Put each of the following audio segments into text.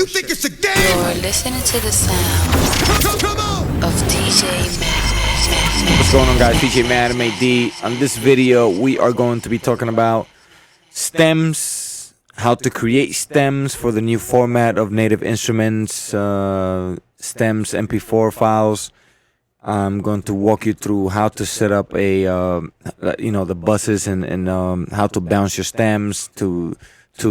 think it's a game? You're listening to the sound of DJ Matt. What's going on, guys? DJ Matt, D. On this video, we are going to be talking about stems, how to create stems for the new format of Native Instruments, stems MP4 files. I'm going to walk you through how to set up a, the buses and how to bounce your stems to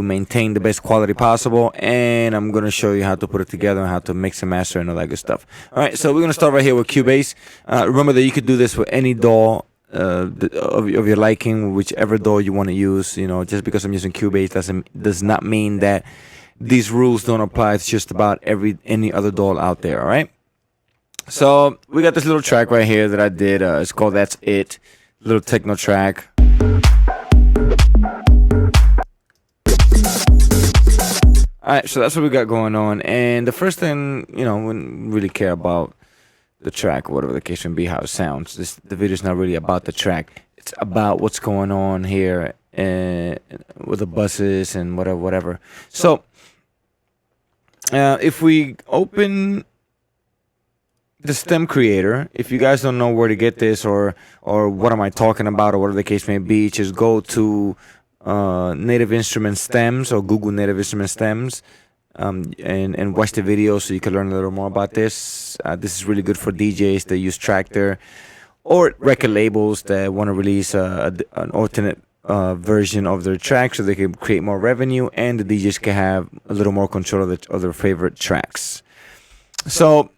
maintain the best quality possible. And I'm going to show you how to put it together and how to mix and master and all that good stuff. All right, so we're going to start right here with Cubase. Remember that you could do this with any DAW of your liking, whichever DAW you want to use. You know, just because I'm using Cubase does not mean that these rules don't apply. It's just about any other DAW out there, all right? So we got this little track right here that I did. It's called That's It. Little techno track. Alright, so that's what we got going on. And the first thing, we wouldn't really care about the track or whatever the case may be, how it sounds. The video's not really about the track. It's about what's going on here with the buses and whatever. So if we open the stem creator, if you guys don't know where to get this or what am I talking about or whatever the case may be, just go to Native Instrument stems or Google Native Instrument stems and watch the video so you can learn a little more about this. This is really good for DJs that use Tractor or record labels that want to release an alternate version of their track so they can create more revenue and the DJs can have a little more control of their favorite tracks. So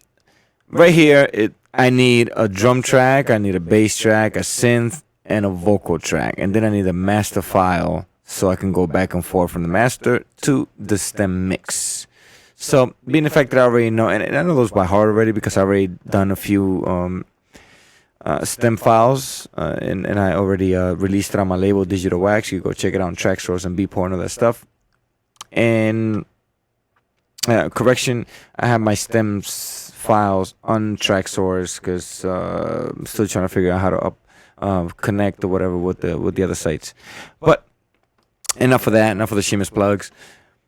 right here, I need a drum track, I need a bass track, a synth, and a vocal track. And then I need a master file so I can go back and forth from the master to the stem mix. So, being the fact that I already know, and I know those by heart already because I already done a few stem files, and I already released it on my label, Digital Wax. You go check it out on Tracksource and Beatport and all that stuff. And, correction, I have my stems files on Tracksource because I'm still trying to figure out how to connect or whatever with the other sites. But enough of that, enough of the shameless plugs.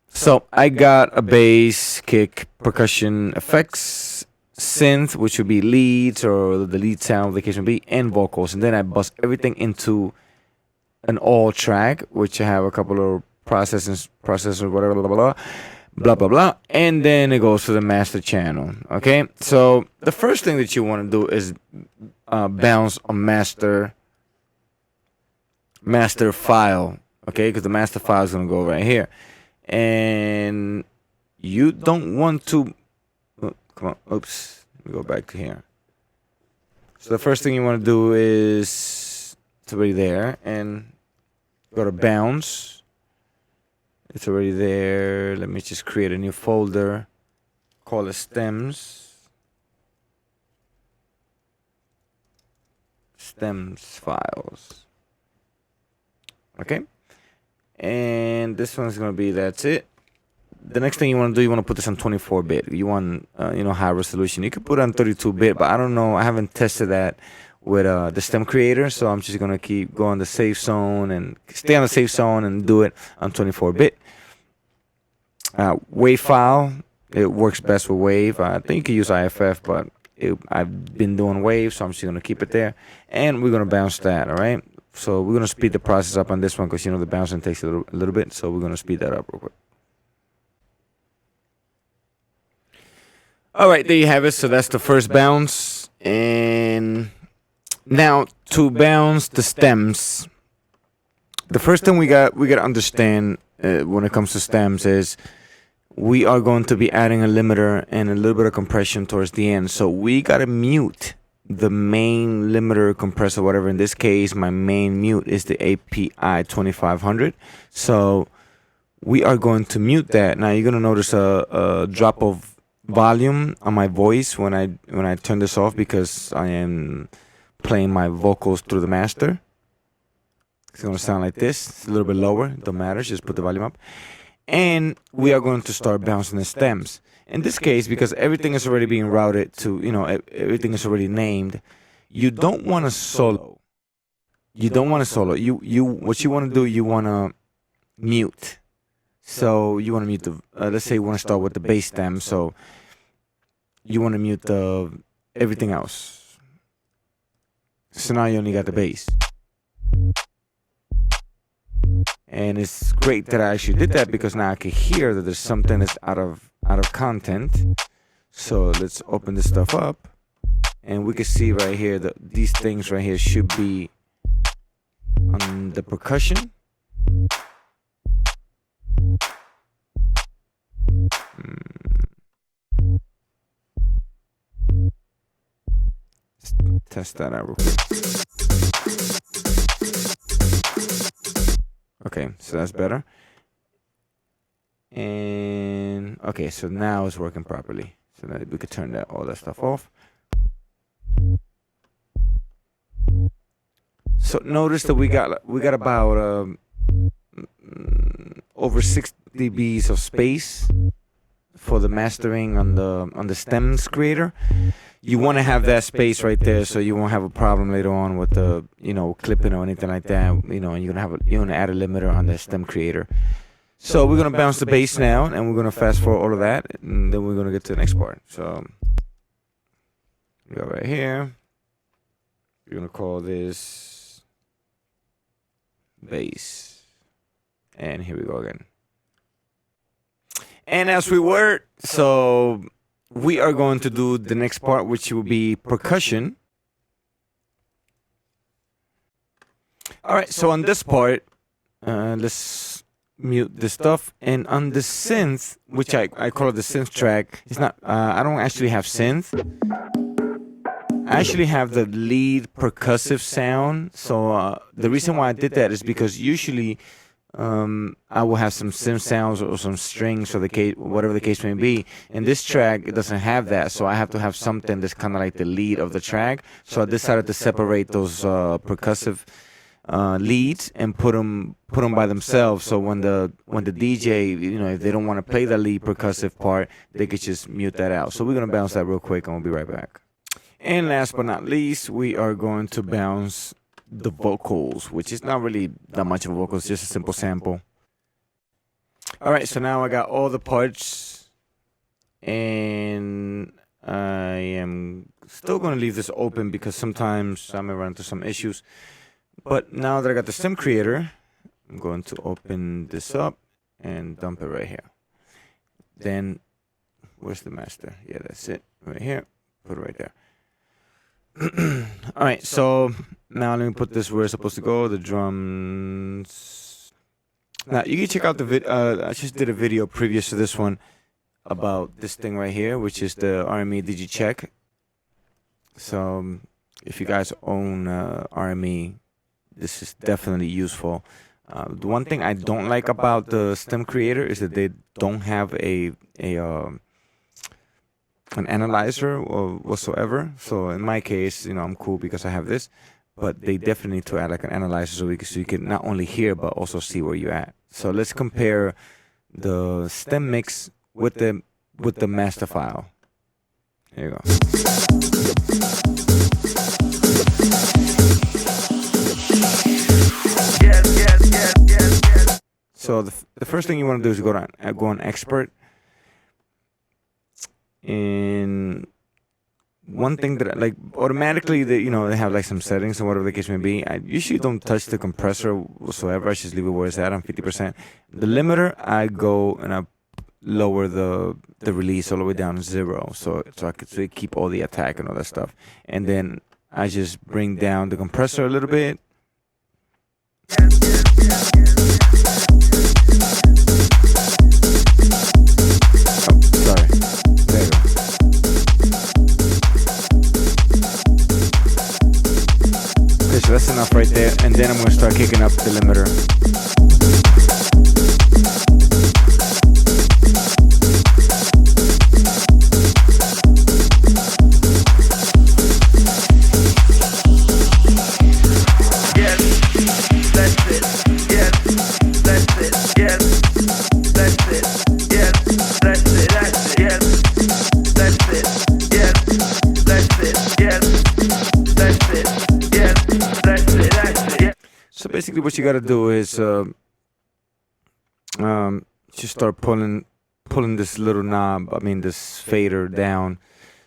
So I got a bass, kick, percussion effects, synth, which would be leads or the lead sound, the case may be, and vocals. And then I bust everything into an all track, which I have a couple of processors, whatever, blah, blah, blah. Blah blah blah, and then it goes to the master channel. Okay, so the first thing that you want to do is bounce a master file. Okay, because the master file is going to go right here, and you don't want to. Come on, oops. Let me go back to here. So the first thing you want to do is it's already there, and go to bounce. It's already there. Let me just create a new folder. Call it stems. Stems files. Okay. And this one's going to be, that's it. The next thing you want to do, you want to put this on 24-bit. You want, high resolution. You can put it on 32-bit, but I don't know. I haven't tested that with the stem creator, so I'm just going to keep going the safe zone and stay on the safe zone and do it on 24-bit. Wave file, it works best with wave. I think you can use IFF, but I've been doing wave, so I'm just going to keep it there. And we're going to bounce that, all right? So we're going to speed the process up on this one because, the bouncing takes a little bit, so we're going to speed that up real quick. All right, there you have it. So that's the first bounce. And now to bounce the stems, the first thing we got to understand when it comes to stems is we are going to be adding a limiter and a little bit of compression towards the end. So we got to mute the main limiter, compressor, whatever. In this case, my main mute is the API 2500. So we are going to mute that. Now you're going to notice a drop of volume on my voice when I turn this off because I am playing my vocals through the master. It's going to sound like this. It's a little bit lower. Don't matter. Just put the volume up. And we are going to start bouncing the stems. In this case, because everything is already being routed to, everything is already named, you don't want to solo. What you want to do, you want to mute. So you want to mute the, let's say you want to start with the bass stem. So you want to mute the everything else. So now you only got the bass. And it's great that I actually did that because now I can hear that there's something that's out of content. So let's open this stuff up. And we can see right here that these things right here should be on the percussion. Let's test that out real quick. Okay, so that's better. And okay, so now it's working properly. So that we could turn all that stuff off. So notice that we got about over 6 dBs of space for the mastering on the stems creator. You want to have that space right there so you won't have a problem later on with the clipping or anything like that. And you're gonna add a limiter on the stem creator. So we're gonna bounce the bass now, and we're gonna fast forward all of that, and then we're gonna get to the next part. So we go right here. We're gonna call this bass, and here we go again. And as we were, so we are going to do the next part, which will be percussion. All right, so on this part, let's mute this stuff. And on the synth, which I call it the synth track, it's not, I don't actually have synth. I actually have the lead percussive sound. So the reason why I did that is because usually I will have some synth sounds or some strings or whatever the case may be. In this track, it doesn't have that, so I have to have something that's kind of like the lead of the track. So I decided to separate those percussive leads and put them by themselves. So when the DJ, if they don't want to play the lead percussive part, they could just mute that out. So we're gonna bounce that real quick, and we'll be right back. And last but not least, we are going to bounce the vocals, which is not really that much of a vocal, it's just a simple sample. All right, so now I got all the parts, and I am still going to leave this open because sometimes I may run into some issues. But now that I got the stem creator, I'm going to open this up and dump it right here. Then, where's the master? Yeah, that's it, right here. Put it right there. All right, so now let me put this where it's supposed to go. The drums. Now you can check out the video. I just did a video previous to this one about this thing right here, which is the RME Digicheck. So if you guys own RME, this is definitely useful. The one thing I don't like about the stem creator is that they don't have an analyzer or whatsoever. So in my case, I'm cool because I have this, but they definitely need to add like an analyzer so you can not only hear but also see where you're at. So let's compare the stem mix with the master file. There you go. So the first thing you want to do is go on expert. And one thing that automatically they have like some settings and whatever the case may be. I usually don't touch the compressor whatsoever. I just leave it where it's at on 50%. The limiter, I go and I lower the release all the way down to 0, so I could keep all the attack and all that stuff. And then I just bring down the compressor a little bit. So that's enough right there, and then I'm going to start kicking up the limiter. Yes, that's it. Yes, that's it. Yes, that's it. Yes, that's it. Yes, that's it. Yes, that's it. Yes, that's it. Yes. So basically what you got to do is just start pulling this little knob, this fader down,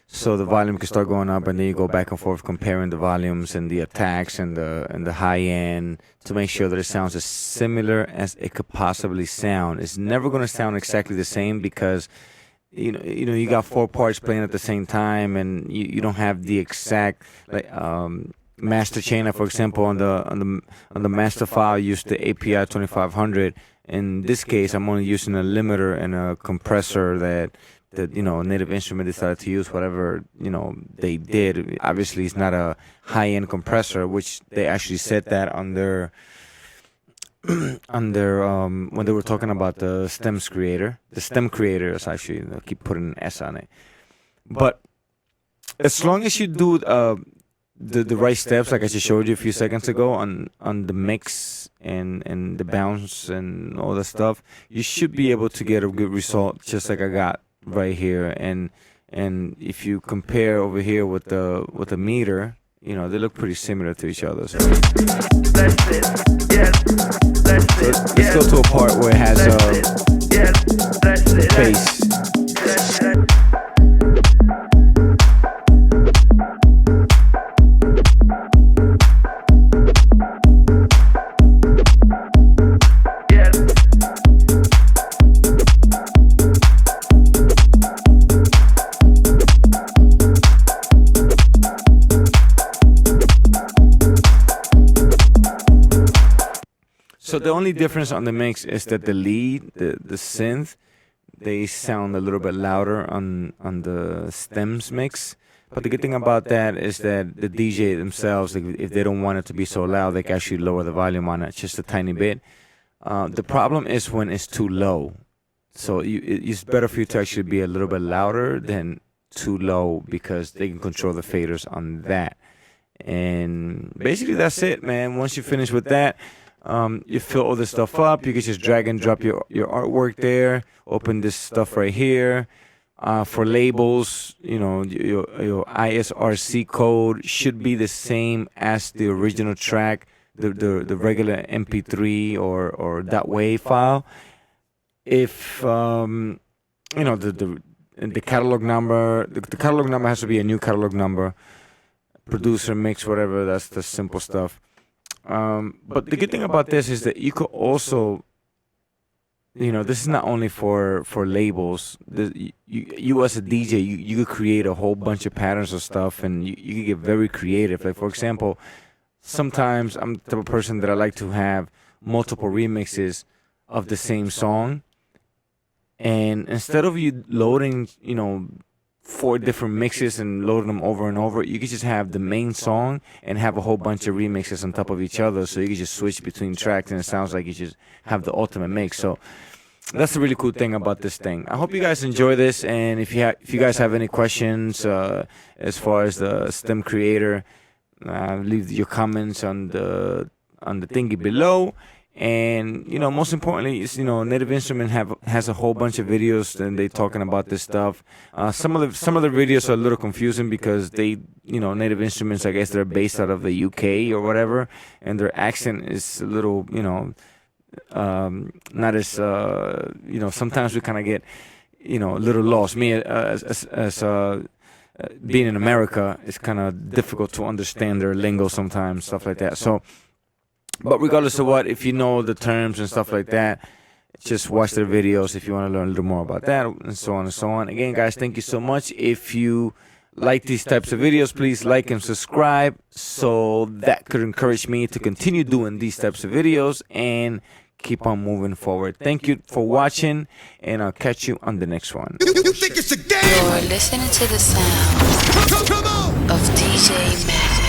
so the volume can start going up, and then you go back and forth comparing the volumes and the attacks and the high end to make sure that it sounds as similar as it could possibly sound. It's never going to sound exactly the same because you got four parts playing at the same time, and you don't have the exact master chain. For example, on the master file, I used the API 2500. In this case, I'm only using a limiter and a compressor that Native Instrument decided to use. Whatever they did. Obviously, it's not a high-end compressor, which they actually said that on their when they were talking about the stems creator. The stem creator is actually, I keep putting an S on it. But as long as you do the right steps, like I just showed you a few seconds ago on the mix and the bounce and all that stuff, you should be able to get a good result, just like I got right here. And if you compare over here with the meter, they look pretty similar to each other. So let's go to a part where it has bass. So the only difference on the mix is that the lead, the synth, they sound a little bit louder on the stems mix. But the good thing about that is that the DJ themselves, if they don't want it to be so loud, they can actually lower the volume on it just a tiny bit. The problem is when it's too low. So it's better for you to actually be a little bit louder than too low, because they can control the faders on that. And basically that's it, man. Once you finish with that, you fill all this stuff up. You can just drag and drop your artwork there. Open this stuff right here. For labels, your ISRC code should be the same as the original track, the regular MP3 or .wav file. If the catalog number, the catalog number has to be a new catalog number. Producer, mix, whatever. That's the simple stuff. But the good thing about this is that you could also, this is not only for labels. You as a DJ, you could create a whole bunch of patterns of stuff, and you could get very creative. Like, for example, sometimes I'm the type of person that I like to have multiple remixes of the same song. And instead of you loading, 4 different mixes and loading them over and over, you could just have the main song and have a whole bunch of remixes on top of each other, so you can just switch between tracks, and it sounds like you just have the ultimate mix. So that's a really cool thing about this thing. I hope you guys enjoy this, and if you guys have any questions as far as the stem creator, leave your comments on the thingy below. And most importantly, is Native Instrument has a whole bunch of videos, and they talking about this stuff. Some of the videos are a little confusing because they Native Instruments, I guess they're based out of the UK or whatever, and their accent is a little not as sometimes we kind of get a little lost. Me as being in America, it's kind of difficult to understand their lingo sometimes, stuff like that. So. But regardless of what, if you know the terms and stuff like that, just watch their videos if you want to learn a little more about that, and so on and so on. Again, guys, thank you so much. If you like these types of videos, please like and subscribe, so that could encourage me to continue doing these types of videos and keep on moving forward. Thank you for watching, and I'll catch you on the next one. You think it's a game? You're listening to the sound Come on! of DJ Mac.